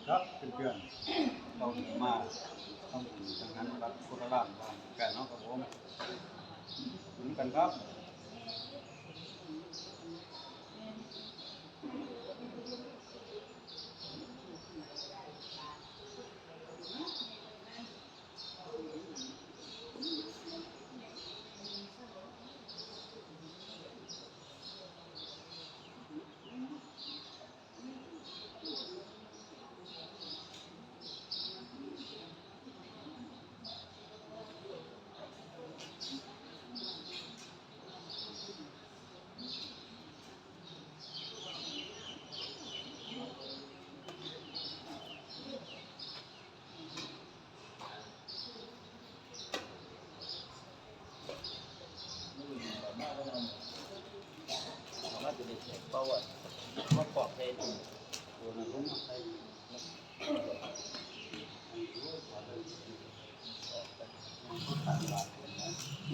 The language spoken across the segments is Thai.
ครับเพื่อนๆเรามาต้องดังนั้นวัดโพธารามบ้านแก่น้องครับผมอยู่กันครับเพราะว่ามันปลอดภัยดีตัวนั้นผมใช้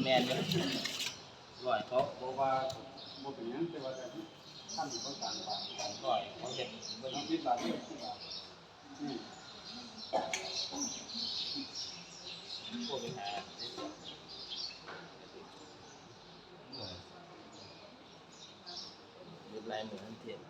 แมนเลยร่อยเพราะว่าโมเป็นยังแต่ว่าแต่ท่านอยู่ต้องการบาทร่อยเขาเห็นเบอร์ที่บาทที่บาทพวกปัญหาเรียบร้อยเหมือนเทียน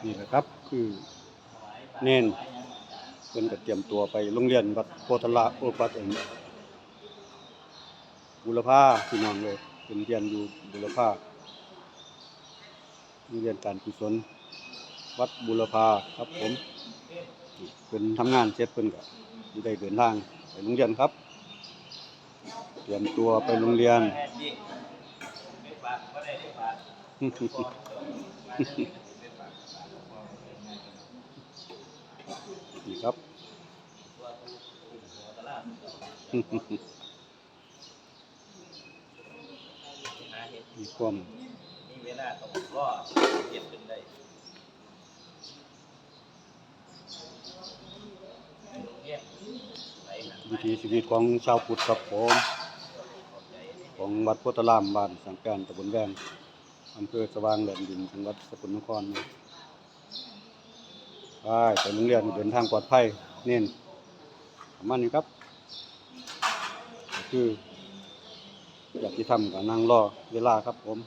นี่แหละครับคือเน้นเป็นก็เตรียมตัวไปโรงเรียนวัดโพธารามวัดบุรพาพี่น้องเลยเป็นเรียนอยู่บุรพาเรียนการกุศลวัดบุรพาครับผมเป็นทำงานเสร็จเพิ่นก็ได้เดินทางไปโรงเรียนครับเตรียมตัวไปโรงเรียนนี่ครับมีความมีเวลาต้องรอเก็บเป็นได้วิถีชีวิตของชาวพุทธครับผมของวัดโพธารามบ้านสังแกนตำบลแวงอำเภอสว่างแดนดินจังหวัดสกลนครไปโรงเรียนเดินทางปลอดภัยเน้นประมาณนี้ครับคืออยากที่ทำกับนั่งรอเวลาครับผม